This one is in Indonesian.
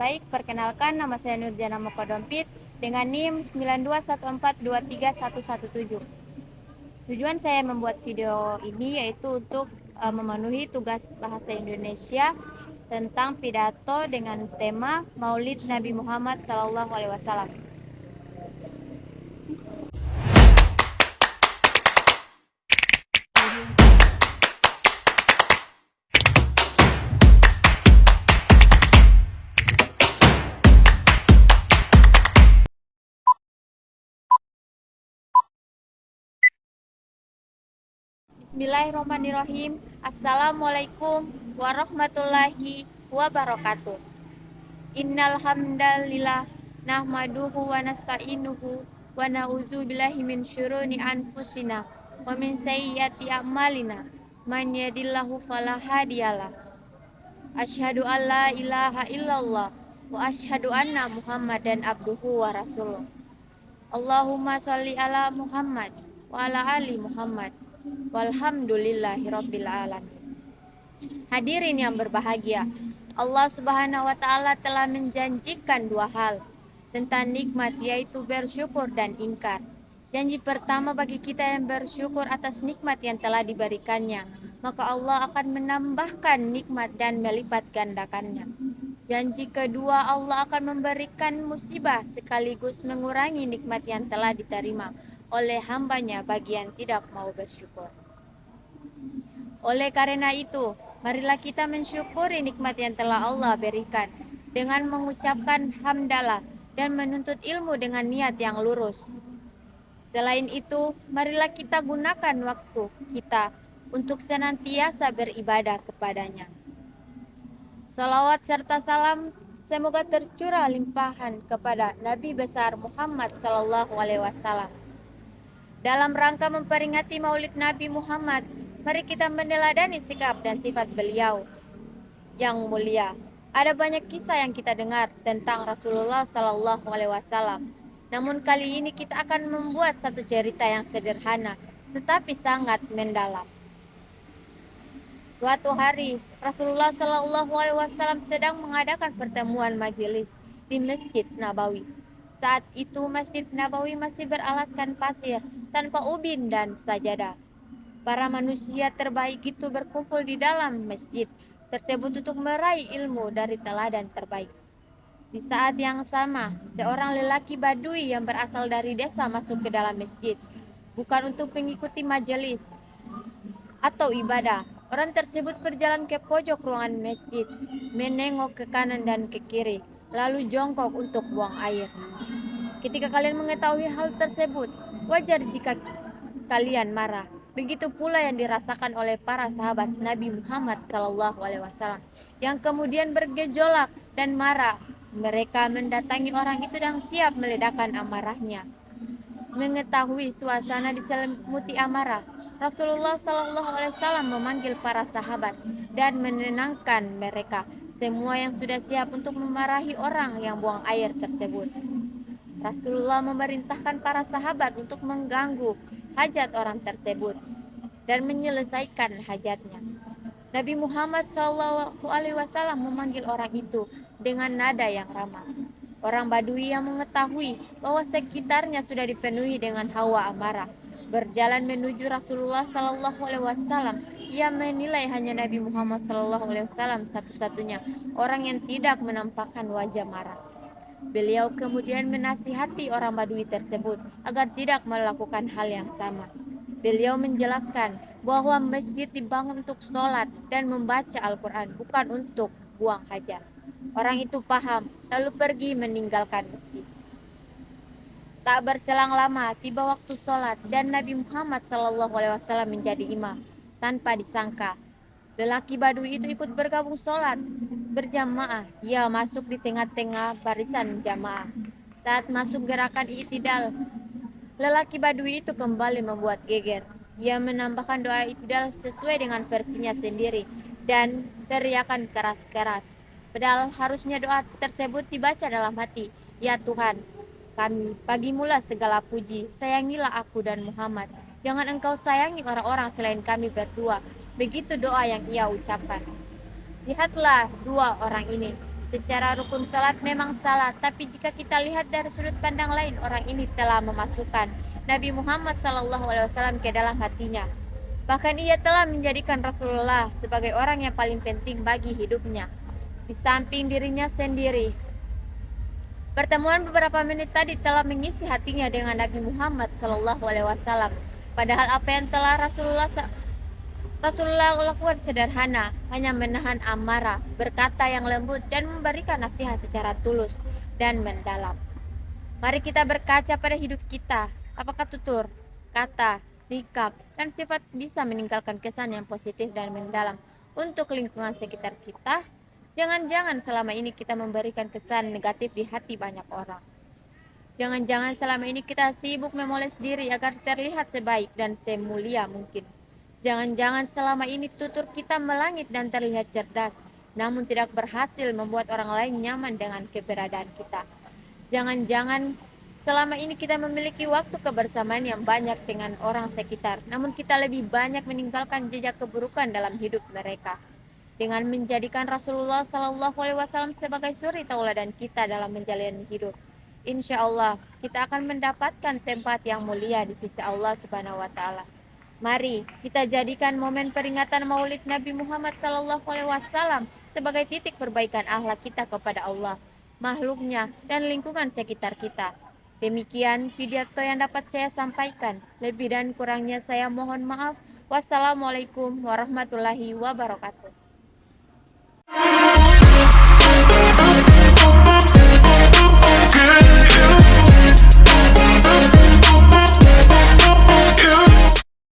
Baik, perkenalkan nama saya Nurjana Mokodompit dengan NIM 921423117. Tujuan saya membuat video ini yaitu untuk memenuhi tugas bahasa Indonesia tentang pidato dengan tema Maulid Nabi Muhammad SAW. Bismillahirrahmanirrahim. Assalamualaikum warahmatullahi wabarakatuh. Innal hamdalillah nahmaduhu wa nasta'inuhu wa na'udzu billahi min syururi anfusina wa min sayyiati a'malina. Man yahdihillahu fala hadiyalah. Asyhadu an la ilaha illallah wa asyhadu anna Muhammadan abduhu wa rasuluh. Allahumma shalli ala Muhammad wa ala ali Muhammad. Walhamdulillahi rabbil alamin. Hadirin yang berbahagia, Allah Subhanahu wa taala telah menjanjikan dua hal tentang nikmat, yaitu bersyukur dan ingkar. Janji pertama bagi kita yang bersyukur atas nikmat yang telah diberikannya, maka Allah akan menambahkan nikmat dan melipat gandakannya. Janji kedua, Allah akan memberikan musibah sekaligus mengurangi nikmat yang telah diterima oleh hambanya bagi yang tidak mau bersyukur. Oleh karena itu, marilah kita mensyukuri nikmat yang telah Allah berikan dengan mengucapkan hamdalah dan menuntut ilmu dengan niat yang lurus. Selain itu, marilah kita gunakan waktu kita untuk senantiasa beribadah kepadanya. Salawat serta salam semoga tercurah limpahan kepada Nabi besar Muhammad SAW. Dalam rangka memperingati Maulid Nabi Muhammad, mari kita meneladani sikap dan sifat beliau yang mulia. Ada banyak kisah yang kita dengar tentang Rasulullah SAW. Namun kali ini kita akan membuat satu cerita yang sederhana, tetapi sangat mendalam. Suatu hari, Rasulullah SAW sedang mengadakan pertemuan majelis di Masjid Nabawi. Saat itu Masjid Nabawi masih beralaskan pasir tanpa ubin dan sajadah. Para manusia terbaik itu berkumpul di dalam masjid tersebut untuk meraih ilmu dari teladan terbaik. Di saat yang sama, seorang lelaki Badui yang berasal dari desa masuk ke dalam masjid, bukan untuk mengikuti majelis atau ibadah. Orang tersebut berjalan ke pojok ruangan masjid, menengok ke kanan dan ke kiri, lalu jongkok untuk buang air. Ketika kalian mengetahui hal tersebut, wajar jika kalian marah. Begitu pula yang dirasakan oleh para sahabat Nabi Muhammad SAW yang kemudian bergejolak dan marah. Mereka mendatangi orang itu dan siap meledakkan amarahnya. Mengetahui suasana diselimuti amarah, Rasulullah SAW memanggil para sahabat dan menenangkan mereka semua yang sudah siap untuk memarahi orang yang buang air tersebut. Rasulullah memerintahkan para sahabat untuk mengganggu hajat orang tersebut dan menyelesaikan hajatnya. Nabi Muhammad SAW memanggil orang itu dengan nada yang ramah. Orang Badui yang mengetahui bahwa sekitarnya sudah dipenuhi dengan hawa amarah berjalan menuju Rasulullah SAW. Ia menilai hanya Nabi Muhammad SAW satu-satunya orang yang tidak menampakkan wajah marah. Beliau kemudian menasihati orang Badui tersebut agar tidak melakukan hal yang sama. Beliau menjelaskan bahwa masjid dibangun untuk sholat dan membaca Al-Quran, bukan untuk buang hajat. Orang itu paham, lalu pergi meninggalkan masjid. Tak berselang lama, tiba waktu sholat dan Nabi Muhammad SAW menjadi imam. Tanpa disangka, lelaki Badui itu ikut bergabung sholat berjamaah. Ia masuk di tengah-tengah barisan jamaah. Saat masuk gerakan i'tidal, lelaki Badui itu kembali membuat geger. Ia menambahkan doa i'tidal sesuai dengan versinya sendiri dan teriakan keras-keras. Padahal harusnya doa tersebut dibaca dalam hati. Ya Tuhan kami, bagimulah segala puji. Sayangilah aku dan Muhammad. Jangan engkau sayangi orang-orang selain kami berdua. Begitu doa yang ia ucapkan. Lihatlah dua orang ini. Secara rukun salat memang salah, tapi jika kita lihat dari sudut pandang lain, orang ini telah memasukkan Nabi Muhammad SAW ke dalam hatinya. Bahkan ia telah menjadikan Rasulullah sebagai orang yang paling penting bagi hidupnya, di samping dirinya sendiri. Pertemuan beberapa menit tadi telah mengisi hatinya dengan Nabi Muhammad SAW. Padahal apa yang telah Rasulullah lakukan sederhana, hanya menahan amarah, berkata yang lembut, dan memberikan nasihat secara tulus dan mendalam. Mari kita berkaca pada hidup kita. Apakah tutur, kata, sikap, dan sifat bisa meninggalkan kesan yang positif dan mendalam untuk lingkungan sekitar kita? Jangan-jangan selama ini kita memberikan kesan negatif di hati banyak orang. Jangan-jangan selama ini kita sibuk memoles diri agar terlihat sebaik dan semulia mungkin. Jangan-jangan selama ini tutur kita melangit dan terlihat cerdas, namun tidak berhasil membuat orang lain nyaman dengan keberadaan kita. Jangan-jangan selama ini kita memiliki waktu kebersamaan yang banyak dengan orang sekitar, namun kita lebih banyak meninggalkan jejak keburukan dalam hidup mereka. Dengan menjadikan Rasulullah SAW sebagai suri tauladan kita dalam menjalani hidup, insya Allah kita akan mendapatkan tempat yang mulia di sisi Allah Subhanahu wa Ta'ala. Mari kita jadikan momen peringatan Maulid Nabi Muhammad SAW sebagai titik perbaikan akhlak kita kepada Allah, makhluknya, dan lingkungan sekitar kita. Demikian pidato yang dapat saya sampaikan. Lebih dan kurangnya saya mohon maaf. Wassalamualaikum warahmatullahi wabarakatuh.